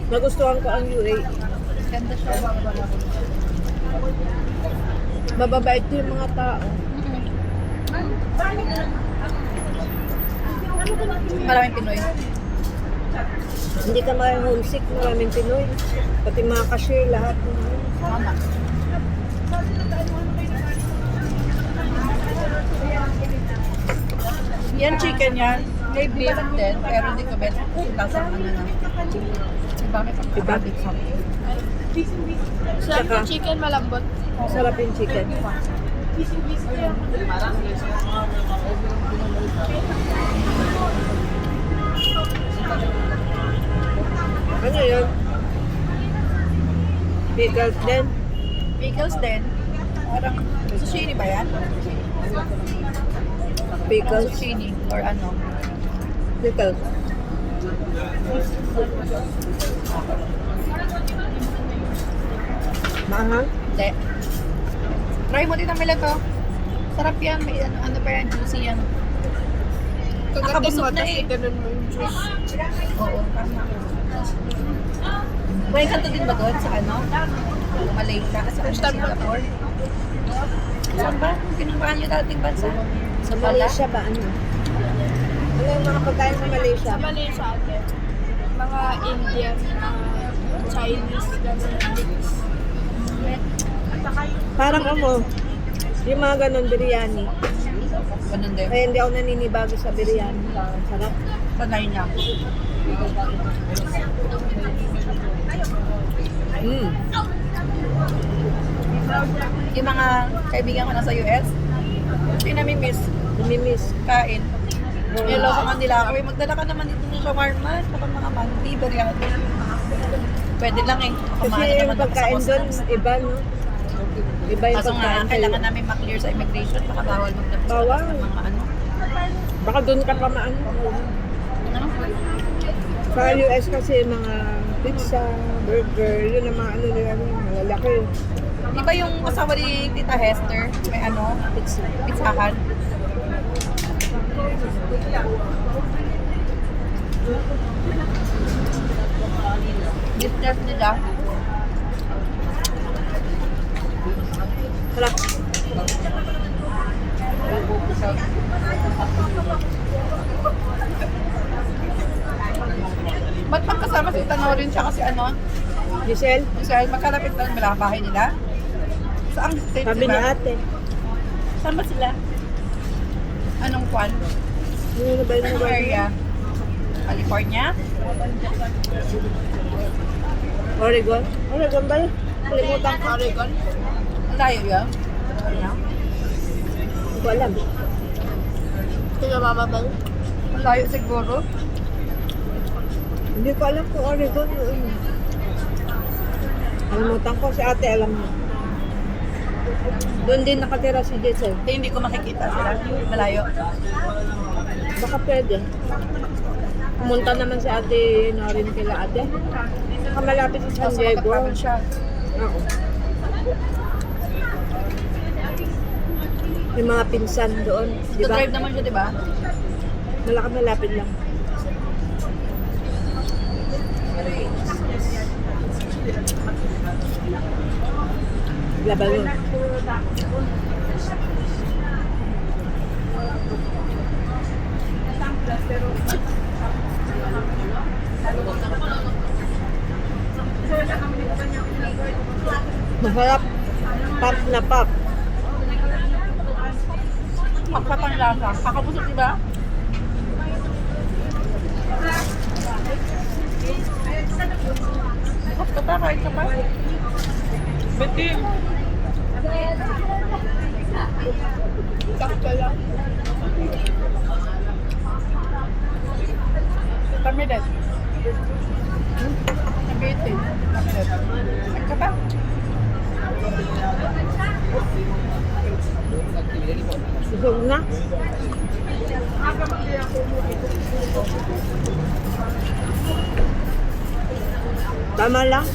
Speaker 6: Nagustuhan ko ang UAE.
Speaker 4: Ganda siya.
Speaker 6: Mababait yung mga tao.
Speaker 4: Maraming Pinoy.
Speaker 6: Hindi ka ma-homesick. Maraming Pinoy. Pati mga cashier, lahat.
Speaker 4: Tama. Yan chicken yan. May beef din, pero hindi ko bet. Lasang ano na. Bakit ang
Speaker 6: Iba.
Speaker 1: Sarap
Speaker 6: Saka-
Speaker 1: yung chicken, malambot.
Speaker 6: Sarap yung chicken. Ano yun? Pickles din.
Speaker 4: pickles din. Parang sushini ba yan?
Speaker 6: Pickles.
Speaker 4: Sushini or ano.
Speaker 6: Pickles. Maanghang?
Speaker 4: Hindi. Try mo din ang mila to. Sarap yan. May ano pa yan. Juicy yan.
Speaker 1: Kagatin mo,
Speaker 4: Nakabusog na
Speaker 1: tapos
Speaker 4: eh.
Speaker 1: ganun mo yung juice.
Speaker 4: Oo. Tama. May kanto din ba doon sa ano? Malaysia? Sa Singapore? Saan ba? Kinumpaan nyo dating bansa?
Speaker 6: Sa Malaysia ba? Ano? Ano yung mga pagkain sa Malaysia?
Speaker 1: Sa Malaysia ate, mga Indian, Chinese, ganun mix.
Speaker 6: Parang yung mga ganon biryani.
Speaker 4: Ganun din.
Speaker 6: Kaya hindi ako naninibago sa biryani. Sarap.
Speaker 4: Sanay niya. Yung mga kaibigan ko na sa US, pinamimiss,
Speaker 6: Namimiss.
Speaker 4: kain. Hello sa kanila, uy, magdala ka naman dito ng shawarma, saka mga mandi, biryani. Pwede lang eh.
Speaker 6: Kasi
Speaker 4: Kumain
Speaker 6: yung
Speaker 4: naman ako sa
Speaker 6: pagkain doon,
Speaker 4: customs.
Speaker 6: iba, no? Iba yung
Speaker 4: Kaso nga,
Speaker 6: pagkain.
Speaker 4: kailangan namin maklear sa immigration, baka bawal magdala
Speaker 6: Bawal.
Speaker 4: sa mga ano.
Speaker 6: Baka doon ka pa maano.
Speaker 4: Ano?
Speaker 6: Sa US kasi mga pizza, burger, yun ang mga ano nila, malalaki.
Speaker 4: Di ba yung asawa ni Tita Hester, may ano, pizzahan? Business nila.
Speaker 6: Sarap.
Speaker 4: Ba't magkasama si Tanorin siya kasi ano?
Speaker 6: Giselle,
Speaker 4: Israel, magkalapit lang nila bahay nila? Saan state
Speaker 6: sabi ni
Speaker 4: sila?
Speaker 6: ate.
Speaker 4: Saan ba sila? Anong kwan?
Speaker 6: Ano ba
Speaker 4: Anong area? California?
Speaker 6: Oregon? Oregon ba yun? Kalimutan ko.
Speaker 4: Oregon? Ang layo yun?
Speaker 6: Hindi ko alam.
Speaker 1: Sila Mama Bang.
Speaker 4: Ang layo siguro.
Speaker 6: Hindi ko alam kung Oregon. Kalimutan ko. Si ate alam mo. Doon din nakatira si Giselle.
Speaker 4: Hindi ko makikita sila. Malayo.
Speaker 6: Baka pwede. Pumunta naman si ate Norin kila ate. Baka malapit sa San
Speaker 4: Kaso
Speaker 6: Diego.
Speaker 4: magkakaroon siya.
Speaker 6: Oo. Yung mga pinsan doon. Di
Speaker 4: To
Speaker 6: ba?
Speaker 4: drive naman siya, di ba?
Speaker 6: Malapit lang. Laban yun. Masarap. Pop na pop.
Speaker 4: Magpapang lasa. Kakabusog, di ba? Bukas ka pa, kahit ka pa. Betty. Sakto lang. Kami din. Nabitin. Kami din. Kahit ka pa.
Speaker 6: Busog na. Tama lang.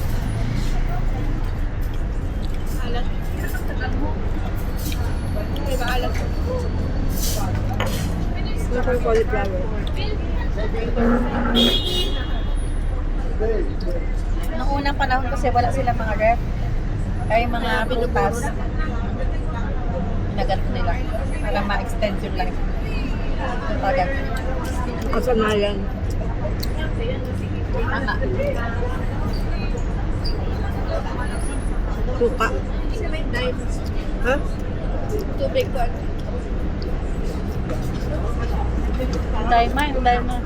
Speaker 6: Ano kung cauliflower?
Speaker 4: Noong unang panahon kasi wala silang mga ref. Ay mga prutas. Naganto nila. Para ma-extend yung life. Tagal.
Speaker 6: Kasanayan.
Speaker 4: Tama.
Speaker 6: Suka. Ha?
Speaker 1: Tubig ko.
Speaker 4: Daima, yung daima.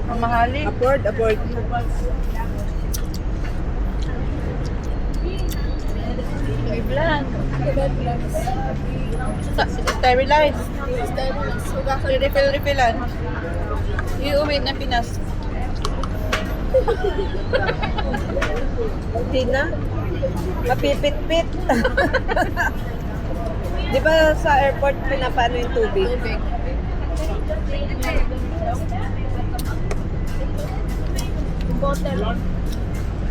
Speaker 4: Ang mahali.
Speaker 6: Afford.
Speaker 4: Iblan. Sterilized. Refill-refillan. Iuwi na Pinas.
Speaker 6: Hindi na. Mapipit-pit. Di ba sa airport pinapano yung tubig?
Speaker 4: Tubig.
Speaker 1: Bottle.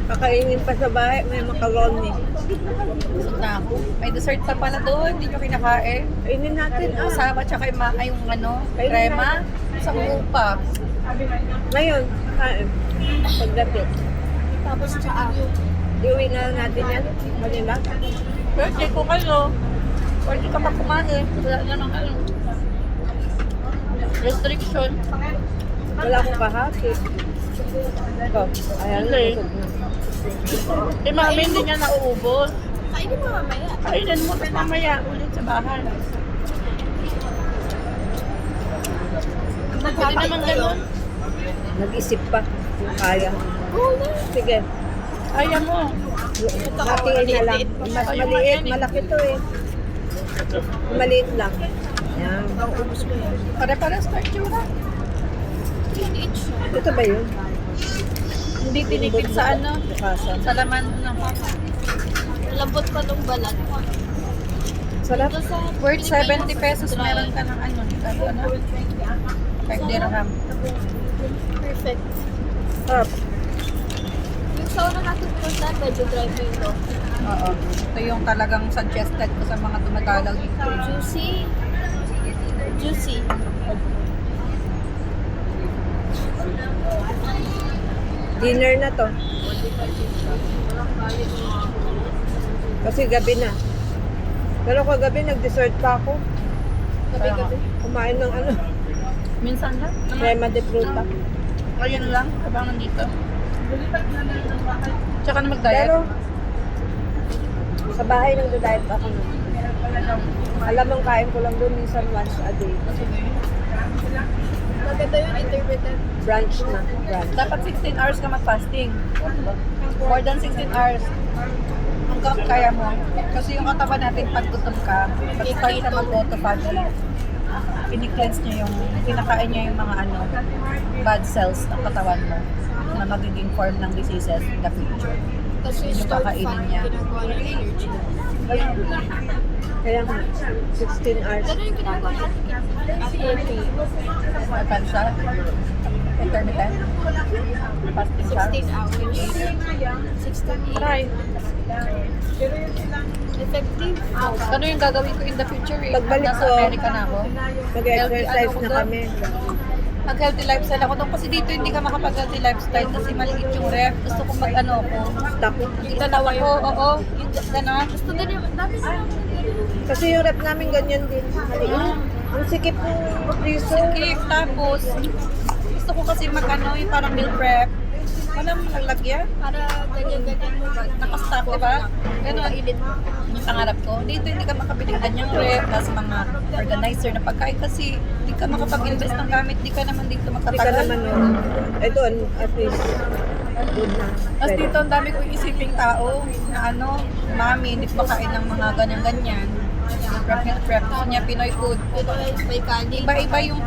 Speaker 6: Kakainin pa sa bahay, may macaroni.
Speaker 4: Busog na ako. May dessert pa pala doon. Hindi nyo kinakain.
Speaker 6: Kainin natin.
Speaker 4: Kasama tsaka yung ano, crema. Sa upa.
Speaker 6: Ngayon, kain. Pagdating.
Speaker 1: Tapos tsaa.
Speaker 6: Iuwi na natin yan. Manila.
Speaker 4: Pwede kung ano. Pwede ka pa kumain. Wala namang ano. Restriction.
Speaker 6: Wala akong kahati. Ito. Ayan.
Speaker 4: Hindi.
Speaker 6: Busog na.
Speaker 4: Eh, mami, hindi niya nauubos.
Speaker 1: Kainin mo mamaya.
Speaker 4: Kainan mo na mamaya ulit sa bahay. Pwede naman ganun.
Speaker 6: Nag-isip pa. Kung kaya.
Speaker 1: Oo na.
Speaker 6: Sige.
Speaker 4: Kaya mo.
Speaker 6: Hatiin na lang. Mas maliit. Malaki to eh. Maliit lang. Yan.
Speaker 4: Pare-pares ka itsura.
Speaker 6: Ito ba yun?
Speaker 4: Hindi tinipid sa ano.
Speaker 6: Bukasan.
Speaker 4: Sa laman ng
Speaker 1: Lambot pa nung balat.
Speaker 6: Sarap.
Speaker 1: Ito sa
Speaker 4: worth 70 pesos meron ka ng ano. 5 dirham.
Speaker 1: perfect.
Speaker 6: Sarap.
Speaker 1: Yung sauna natin punta, medyo dry pa yun, no?
Speaker 4: Oo. Ito yung talagang suggested ko sa mga dumadalaw dito.
Speaker 1: Juicy. Juicy.
Speaker 6: Dinner na to. Kasi gabi na. Pero kagabi nag-dessert pa ako.
Speaker 1: Gabi-gabi.
Speaker 6: Kumain ng ano,
Speaker 4: Minsan lang.
Speaker 6: crema de fruta.
Speaker 4: Ayun lang, habang nandito. Tsaka na mag-diet.
Speaker 6: Pero, sa bahay nagda-diet ako nun. Alam mong kain ko lang doon minsan once a day.
Speaker 1: Maganda yun, intermittent.
Speaker 6: Brunch na. Brunch.
Speaker 4: Dapat 16 hours ka mag-fasting. More than 16 hours. Hanggang kaya mo. Kasi yung katawan natin, pag gutom ka, pag-start sa mag-autophagy, pinicleanse niya yung, pinakain niya yung mga bad cells ng katawan mo na magiging form ng diseases in the future.
Speaker 1: Tapos yung
Speaker 4: Yung
Speaker 1: stored
Speaker 4: kakainin
Speaker 1: fat,
Speaker 4: niya.
Speaker 1: ginagawa ng energy.
Speaker 6: Kaya nga, 16 hours.
Speaker 1: Ganun yung ginagawa natin. After 3,
Speaker 4: Mapan siya. Intermittent. Fasting siya.
Speaker 1: 16 hours. 16
Speaker 4: Try.
Speaker 1: Effective.
Speaker 4: Ano yung gagawin ko in the future eh?
Speaker 6: Pagbalik
Speaker 4: Nasa
Speaker 6: ko,
Speaker 4: Amerika na ako.
Speaker 6: Mag-exercise
Speaker 4: Ano ko
Speaker 6: na
Speaker 4: doon?
Speaker 6: kami.
Speaker 4: Mag-healthy lifestyle ako doon kasi dito hindi ka makapag-healthy lifestyle kasi maliit yung ref. Gusto ko mag-ano ko.
Speaker 6: Stop.
Speaker 4: Dalawa ko, oo. Yung gano'n.
Speaker 1: Gusto din yung dami na lang.
Speaker 6: Kasi yung rep namin ganyan din. Maliit. Ang sikip ng priso.
Speaker 4: Sikip. Tapos, gusto ko kasi mag-ano yung parang meal prep. Walang malalagyan.
Speaker 1: Para ganyan-ganyan mo ba?
Speaker 4: Naka-stop, di ba? Ganun.
Speaker 1: Mainit mo.
Speaker 4: Yung pangarap ko. Dito hindi ka makabili ng ganyang rep, tapos mga organizer na pagkain kasi hindi ka makapag-invest ng gamit, di ka naman dito
Speaker 6: Hindi ka
Speaker 4: magtatagal.
Speaker 6: naman nun. Eh doon, at least, good na.
Speaker 4: Tapos dito ang dami kong isiping tao na mami, hindi pa kain ng mga ganyan-ganyan. Meal prep. Gusto niya Pinoy food.
Speaker 1: Ito ay may kanin.
Speaker 4: Iba-iba yung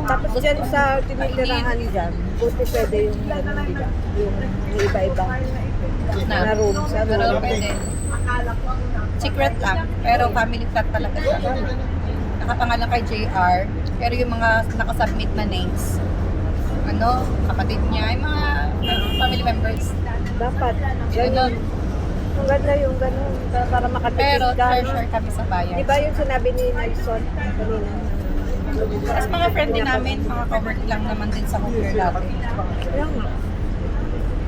Speaker 6: Tapos
Speaker 4: gusto.
Speaker 6: dyan sa tinitirahan dyan, buti pwede yung gano'n nila. Yung iba-iba na room. Sa
Speaker 4: Pero
Speaker 6: room.
Speaker 4: pwede. Secret lang. Pero family flat talaga siya. Nakapangalan kay JR. Pero yung mga nakasubmit na names, kapatid niya, yung mga family members.
Speaker 6: Dapat.
Speaker 4: Ganun.
Speaker 6: Ganun. Ang ganda yung gano'n. Para makatipid
Speaker 4: Pero
Speaker 6: ka. no?
Speaker 4: treasure kami sa bayan.
Speaker 6: Di ba yung sinabi ni Nelson kanina?
Speaker 4: Tapos mga friend din namin, mga cowork lang naman din sa Hooper natin.
Speaker 6: Kaya nga.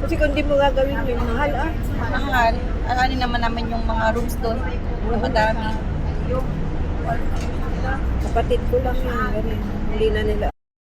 Speaker 6: Kasi kung di mo gagawin yun, mahal ah.
Speaker 4: Mahal. Ano naman naman yung mga rooms doon. Madami.
Speaker 6: Kapatid ko lang yun. Ganun. Hindi na nila